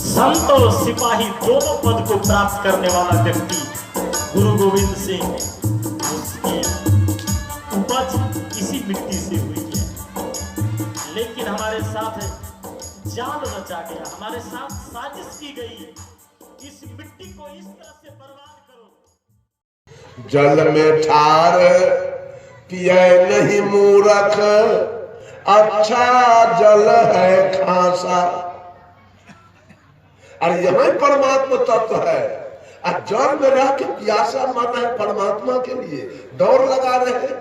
संत और सिपाही दोनों पद को प्राप्त करने वाला व्यक्ति गुरु गोविंद सिंह है। उसकी उपज इसी मिट्टी से हुई है, लेकिन हमारे साथ जाल रचा गया, हमारे साथ साजिश की गई, इस मिट्टी को इस तरह से बर्बाद करो। जल में ठार पिए नहीं मूरख, अच्छा जल है खासा। और यही परमात्मा तत्व है। और जल में रह के प्यासा मर रहे परमात्मा के लिए दौड़ लगा रहे हैं।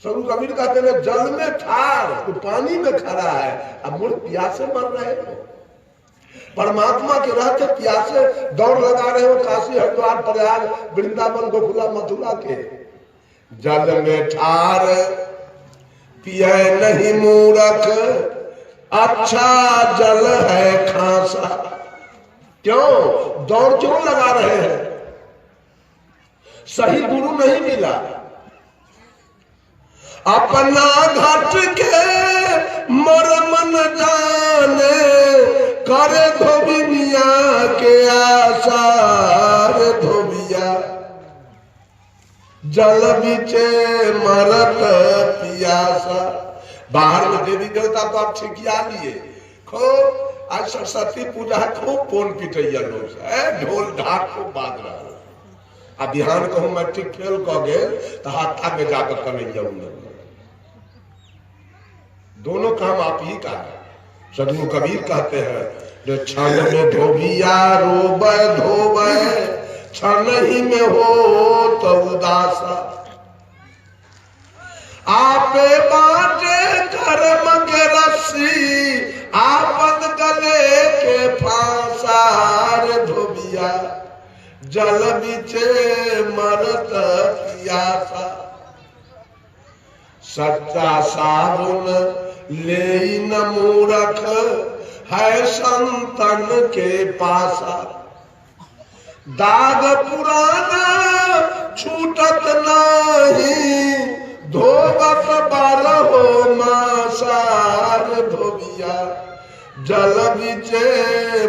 संत कबीर कहते हैं जल में ठार, तो पानी में खड़ा है, अब मुड़ प्यासे मर रहे हैं। परमात्मा के रहते प्यासे दौड़ लगा रहे हो काशी हरिद्वार प्रयाग वृंदावन गोकुला मथुरा के। जल में ठार पिए नहीं मूरख, अच्छा जल है खासा। क्यों दौड़ क्यों लगा रहे हैं? सही गुरु नहीं मिला। अपना घट के मर्म न जाने, करे धोबिया के आसार धोबिया। जल बीचे मरत पियासा। बाहर में देवी देवता को आप ठिकिया लिए, खूब आज सरस्वती पूजा है, खूब पोन पिटैया लोग है, ढोल ढाक खूब बाज रहा। अब बिहान कहूं मैट्रिक फेल कह गए तो हाथा में जाकर कन्हैया दोनों काम आप ही का है। सदगुरु कबीर कहते हैं जो क्षण में धोबिया रोबे धोबे, क्षण ही में हो तो उदासा। आपे बाटे कर्म के रस्सी, आपद गले के फांसार धोबिया। जल बीचे मरत पियासा। सच्चा साबुन ले न मूरख, है संतन के पासा। दाग पुराना छूटत नहीं, धोबत बारहो मासार धोबिया। जल बीचे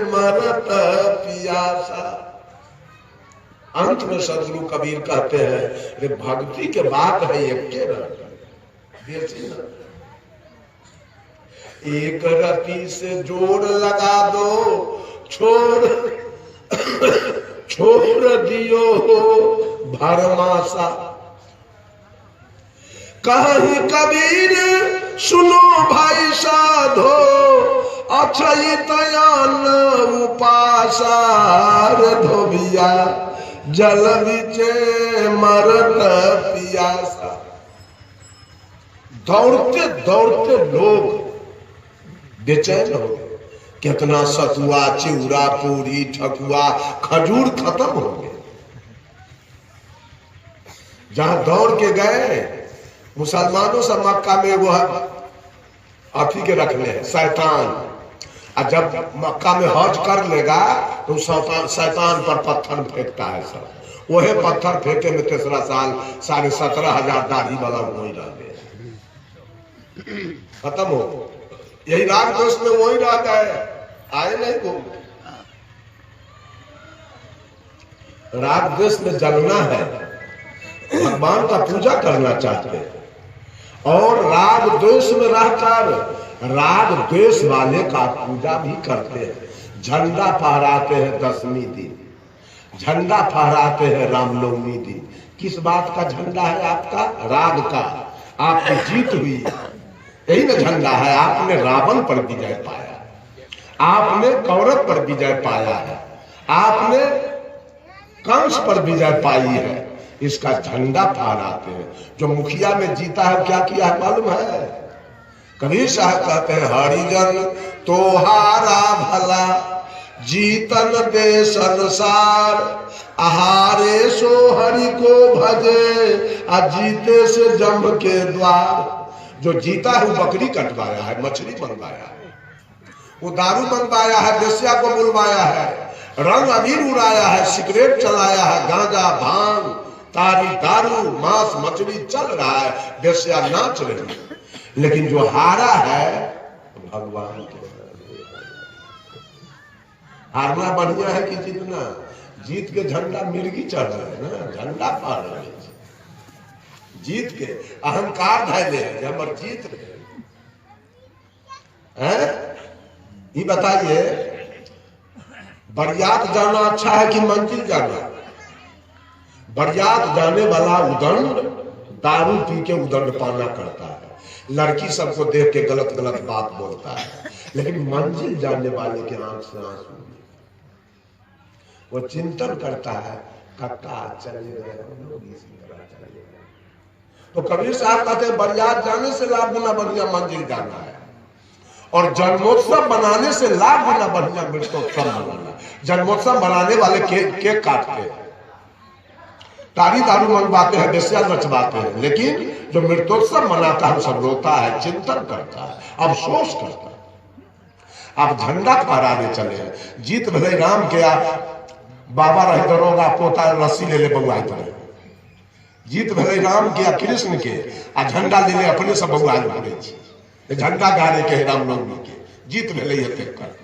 मरत पियासा। अंत में सदगुरु कबीर कहते हैं भक्ति के बात है एक के रह एक रति से जोड़ लगा दो, छोड़ दियो भरमासा। कहीं कबीर सुनो भाई साधो, अक्षय तयान उपासार धोबिया। जल बीचे मरत पियासा। दौड़ते दौड़ते लोग बेचैन हो गए। कितना सतुआ चिउरा पूरी ठकुआ खजूर खत्म हो गए। जहां दौड़ के गए मुसलमानों से मक्का में वो अथी के रखने हैं शैतान। और जब मक्का में हज कर लेगा तो शैतान पर पत्थर फेंकता है सब। वही पत्थर फेंके में तीसरा साल 17,500 दाढ़ी वाला वही रह गए, खत्म हो। यही राग दोष में वही रह गए, आए नहीं वो। राग द्वेष में जलना है, भगवान का पूजा करना चाहते हैं और राग द्वेष में रहकर राग द्वेष वाले का पूजा भी करते हैं। झंडा फहराते हैं दशमी दिन, झंडा फहराते हैं रामनवमी दिन। किस बात का झंडा है आपका? राग का। आपकी जीत हुई, यही ना झंडा है। आपने रावण पर विजय पाया, आपने कौरव पर विजय पाया है, आपने कंस पर विजय पाई है। इसका झंडा फहराते हैं। जो मुखिया में जीता है क्या किया है मालूम है? कबीर साहब कहते हैं हरिजन तोहारा भला, जीतन दे संसार। आहारे सो हरि को भजे, आ जीते से जम के द्वार। जो जीता है वो बकरी कटवाया है, मछली मंगवाया है, वो दारू मंगवाया है, बेस्या को बुलवाया है, रंग अबीर उड़ाया है, सिगरेट चलाया है, गांजा भांग तारी दारू मांस मछली चल रहा है, बेस्या नाच रही है। लेकिन जो हारा है भगवान के हारना बढ़िया है कि जीतना? जीत के झंडा मिर्गी चढ़ रहे हैं ना, झंडा फाड़ रहे हैं। जीत के अहंकार धैले हमर जीत है। ये बताइए, बरियात जाना अच्छा है कि मंजिल जाना? बरियात जाने वाला उदंड दारू पी के उदंड पाना करता है, लड़की सबको देख के गलत गलत बात बोलता है, लेकिन मंजिल जाने वाले के आंख से आंसू, वो चिंतन करता है कट्टा चले गए हम लोग इसी तरह चले गए। तो कबीर साहब कहते हैं बरियात जाने से लाभ गुना बढ़िया मंजिल जाना है, और जन्मोत्सव बनाने से लाभ गुना बढ़िया मृतोत्सव मनाना। जन्मोत्सव बनाने वाले केक काटते हैं, तारी दारू मंगवाते हैं, बेस्या नचवाते हैं, लेकिन जो मृतोत्सव मनाता है सब रोता है, चिंतन करता है, अफसोस करता है। आप झंडा फहराने चले हैं, जीत भले राम के, बाबा रहे दरोगा पोता रस्सी ले ले बउआई पड़े, जीत भले राम के कृष्ण के, आ झंडा ले ले अपने सब बउआई पड़े, झंडा गाने के रामनवमी के, जीत भले ये तय कर।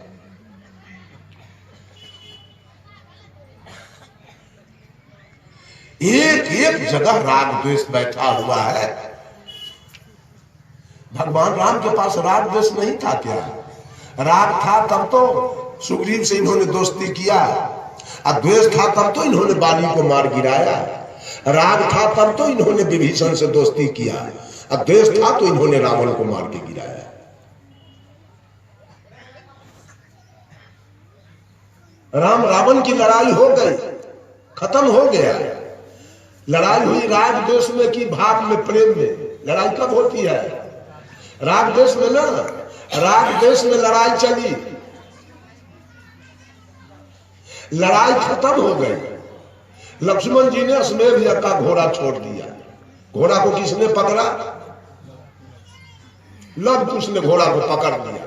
एक एक जगह राग द्वेष बैठा हुआ है। भगवान राम के पास राग द्वेष नहीं था क्या? राग था तब तो सुग्रीव से इन्होंने दोस्ती किया, और द्वेष था तब तो इन्होंने बाली को मार गिराया, राग था तब तो इन्होंने विभीषण से दोस्ती किया, और द्वेष था तो इन्होंने रावण को मार के गिराया। राम रावण की लड़ाई हो गई, खत्म हो गया। लड़ाई हुई राग द्वेष में कि भाव में, प्रेम में? लड़ाई कब होती है? राग द्वेष में ना, राग द्वेष में लड़ाई चली, लड़ाई खत्म हो गई। लक्ष्मण जी ने अश्वमेध यज्ञ का घोड़ा छोड़ दिया। घोड़ा को किसने पकड़ा? लव कुश ने घोड़ा को पकड़ लिया।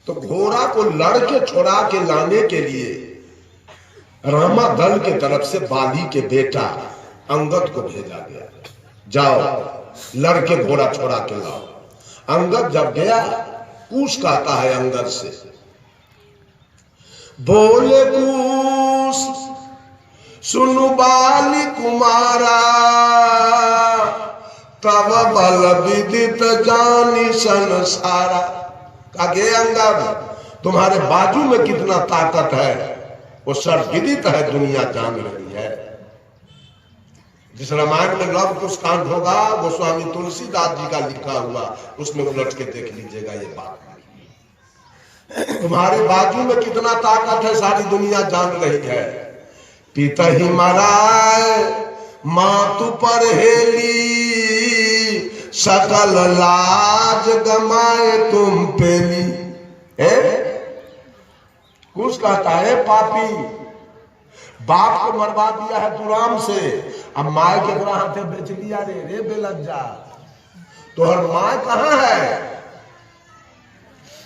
तो घोड़ा को लड़के छोड़ा के लाने के लिए रामा दल के तरफ से बाली के बेटा अंगद को भेजा गया, जाओ लड़के घोड़ा छोड़ा के लाओ। अंगद जब गया, कुश कहता है अंगद से, बोले कुश सुनु बाली कुमारा, तब बल विदित जानी संसारा। आगे अंगद, तुम्हारे बाजू में कितना ताकत है वो सर्वविदित है, दुनिया जान रही है। जिस रामायण में लव कुश कांड होगा, गोस्वामी तुलसीदास जी का लिखा हुआ, उसमें उलट के देख लीजिएगा ये बात। तुम्हारे बाजू में कितना ताकत है सारी दुनिया जान रही है। पिता ही मराए मातु पर हेली, सकल लाज गमाए तुम पेली। कुछ कहता है पापी, बाप को मरवा दिया है दुराम से, अब माए के हाथे बेच लिया रे बेलज्जा। तो हर माए कहाँ है?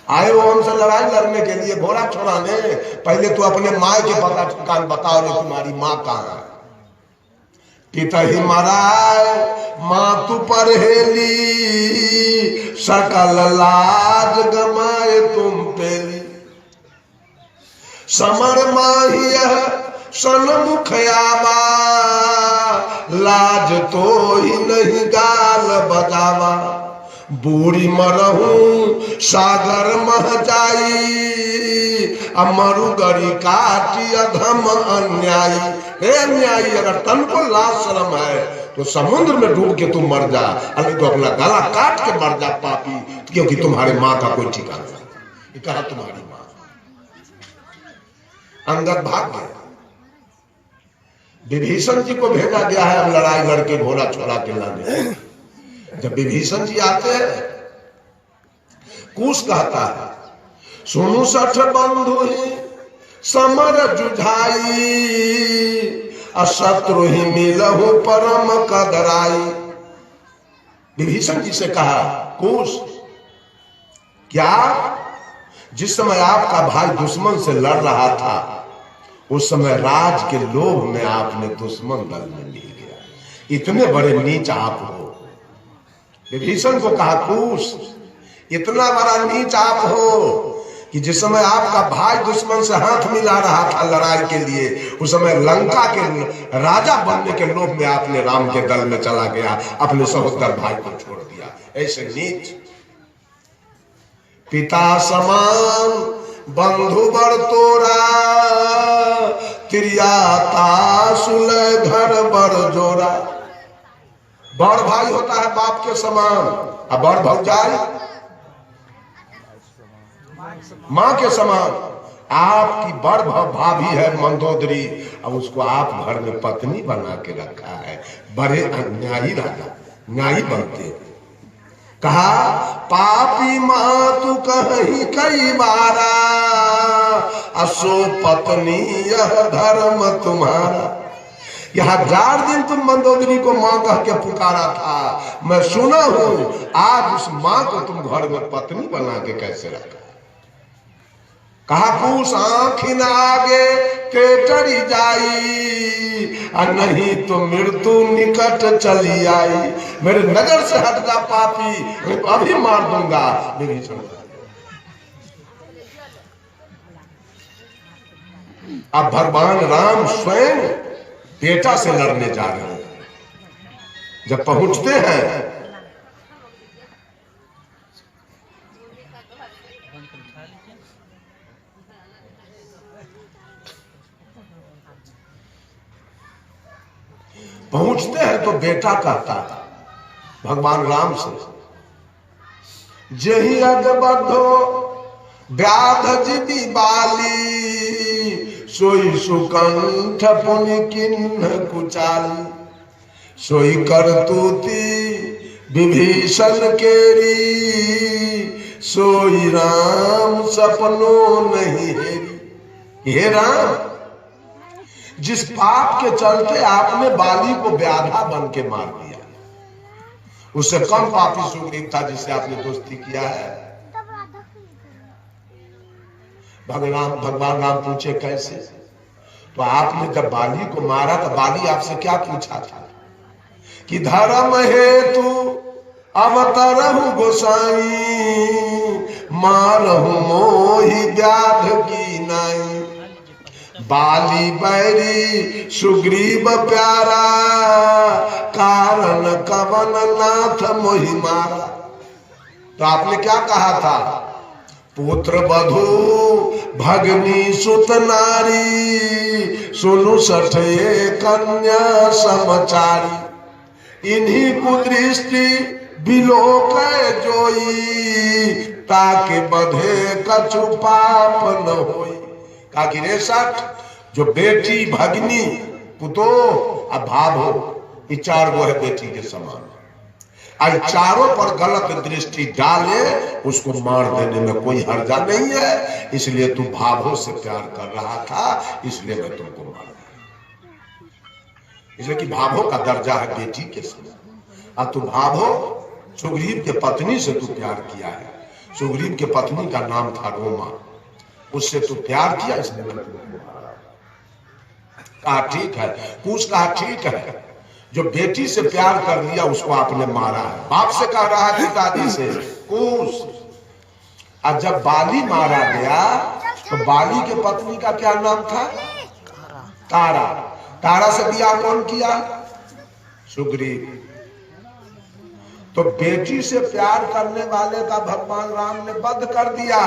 आए वो हमसे लड़ाई लड़ने के लिए, घोड़ा छोड़ाने। पहले तो अपने माए के पता ठिकान बताओ रे, तुम्हारी माँ कहाँ है? पिता ही मराए मातु पर हेली, सकल लाज गमाए तुम पेली। समर माही सन्मुख आवा, लाज तो ही नहीं गाल बजावा। बूढ़ी मरहूं सागर मह जाई, अमरु गरी काटी अधम अन्यायी। अन्यायी अगर तन को लाज शर्म है तो समुद्र में डूब के तुम मर जा, अभी तो अपना गला काट के मर जा पापी, क्योंकि तुम्हारे माँ का कोई ठिकाना नहीं। कहा तुम्हारी माँ? अंगद भाग गया। विभीषण जी को भेजा गया है अब लड़ाई लड़के घोड़ा छोड़ा के लाने। जब विभीषण जी आते हैं, कुश कहता है, सुनु सठ बंधु ही समर जुझाई, अशत्रु ही मिलहु परम कदराई। विभीषण जी से कहा, कुश क्या जिस समय आपका भाई दुश्मन से लड़ रहा था, उस समय राज के लोभ में आपने दुश्मन दल में मिल गया। इतने बड़े नीच आप हो। विभीषण को कहा कुश, इतना बड़ा नीच आप हो कि जिस समय आपका भाई दुश्मन से हाथ मिला रहा था लड़ाई के लिए, उस समय लंका के राजा बनने के लोभ में आपने राम के दल में चला गया, अपने सहोदर भाई को छोड़ दिया। ऐसे नीच। पिता समान बंधु बर तोरा, तिरियाता सुलह घर बर जोरा। बड़ भाई होता है बाप के समान, और बड़ भौजाई मां के समान। आपकी बड़ भाभी है मंदोदरी, अब उसको आप घर में पत्नी बना के रखा है। बड़े अन्यायी राजा, न्यायी बनते। कहा पापी मां तू कहीं कई बारा, असो पत्नी यह धर्म तुम्हारा। यह 1000 दिन तुम मंदोदरी को मां कह के पुकारा था, मैं सुना हूं। आज उस मां को तुम घर में पत्नी बना के कैसे रखा। कहा कुश आँखिन आगे टेटरी जाई, और नहीं तो मृत्यु निकट चली आई। मेरे नजर से हट जा पापी, मैं तो अभी मार दूंगा। विभीषण अब भगवान राम स्वयं बेटा से लड़ने जा रहे हैं। जब पहुंचते हैं तो बेटा कहता है भगवान राम से, जही अगबद्धो व्याध जीवी बाली, सोई सुकंठ पुनि किन्ह कुचाली। सोई करतूती विभीषण केरी, सोई राम सपनों नहीं हेरी। हे राम, जिस पाप के चलते आपने बाली को व्याधा बन के मार दिया, उससे कम पापी सुग्रीव था जिससे आपने दोस्ती किया है। भगवान राम पूछे कैसे? तो आपने जब बाली को मारा तो बाली आपसे क्या पूछा था कि धर्म हेतु अवतरहु गोसाई, मारहु मोहि व्याध की नाई। बाली बैरी सुग्रीव प्यारा, कारण कवन नाथ मोहि मारा। तो आपने क्या कहा था? पुत्र बधू भगनी सुत नारी, सुनु सठे कन्या समचारी। इन्हीं कुदृष्टि बिलोक जोई, ताके बधे कछु पाप न होई। कहा कि रे सठ, जो बेटी भगनी पुतो और भाभो, ये 4 गो है बेटी के समान। आज चारों पर गलत दृष्टि डाले उसको मार देने में कोई हर्जा नहीं है। इसलिए तू भाभो से प्यार कर रहा था, इसलिए मैं तुमको मार दिया। इसलिए कि भाभो का दर्जा है बेटी के समान। अब तू भाभो सुग्रीव के पत्नी से तू प्यार किया है। सुग्रीव के पत्नी का नाम था रोमा, उससे तू प्यार किया, इसलिए मैं तुमको मारा। कहा ठीक है। कुश कहा ठीक है, जो बेटी से प्यार कर लिया उसको आपने मारा है। बाप से कह रहा है पिताजी से कुश। और जब बाली मारा गया तो बाली के पत्नी का क्या नाम था? तारा। तारा से ब्याह कौन किया? सुग्रीव। तो बेटी से प्यार करने वाले का भगवान राम ने वध कर दिया।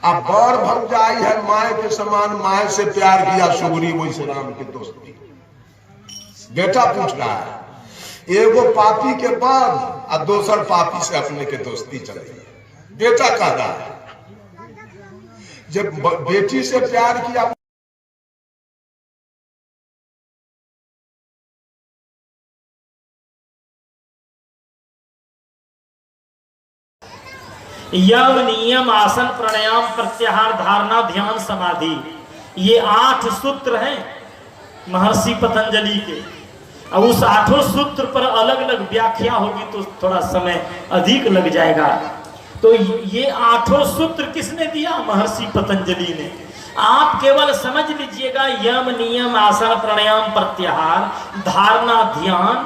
अब बड़ भौजाई है माए के समान, माए से प्यार किया सुग्रीव, वैसे राम की दोस्ती। बेटा पूछ रहा है, एगो पापी के बाद और दूसर पापी से अपने के दोस्ती चली। बेटा कह रहा है जब बेटी से प्यार किया, यम नियम आसन प्राणायाम प्रत्याहार धारणा ध्यान समाधि, ये 8 सूत्र हैं महर्षि पतंजलि के। अब उस 8 सूत्र पर अलग अलग व्याख्या होगी तो थोड़ा समय अधिक लग जाएगा। तो ये 8 सूत्र किसने दिया? महर्षि पतंजलि ने। आप केवल समझ लीजिएगा, यम नियम आसन प्राणायाम प्रत्याहार धारणा ध्यान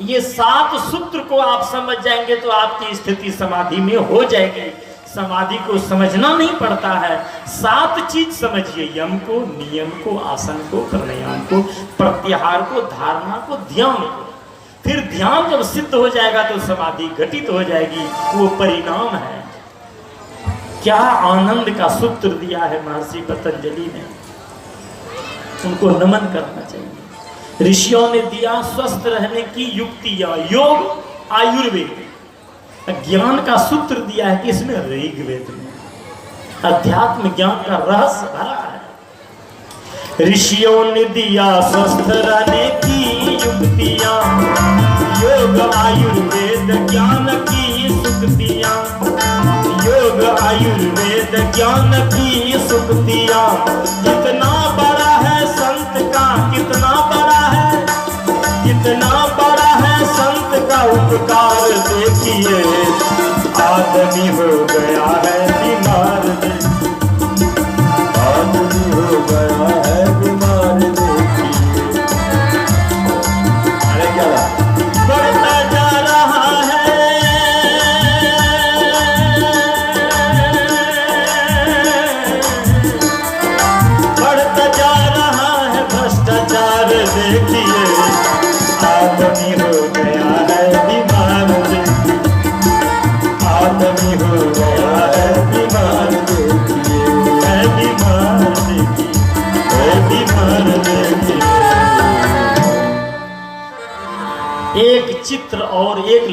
ये 7 सूत्र को आप समझ जाएंगे तो आपकी स्थिति समाधि में हो जाएगी। समाधि को समझना नहीं पड़ता है, 7 चीज समझिए, यम को, नियम को, आसन को, प्राणायाम को, प्रत्याहार को, धारणा को, ध्यान को। फिर ध्यान जब सिद्ध हो जाएगा तो समाधि घटित हो जाएगी, वो परिणाम है। क्या आनंद का सूत्र दिया है महर्षि पतंजलि ने, उनको नमन करना चाहिए। ऋषियों ने दिया स्वस्थ रहने की युक्तियां, योग, आयुर्वेद। ज्ञान का सूत्र दिया है कि इसमें ऋग्वेद में अध्यात्म ज्ञान का रहस्य भरा है। ऋषियों ने दिया स्वस्थ रहने की युक्तियां, योग आयुर्वेद ज्ञान की सुक्तियां, योग आयुर्वेद ज्ञान की सुक्तियां। कितना बड़ा है संत का, कितना बड़ा है, कितना बड़ा है संत का उपकार देखिए, आदमी हो गया है बीमार, आदमी हो गया है बीमार देखिए। अरे क्या बढ़ता जा रहा है, बढ़ता जा रहा है भ्रष्टाचार देखिए, आदमी हो गया है बीमार देखिए, आदमी हो गया है बीमार देखिए, है बीमार देखिए, है बीमार देखिए। एक चित्र और एक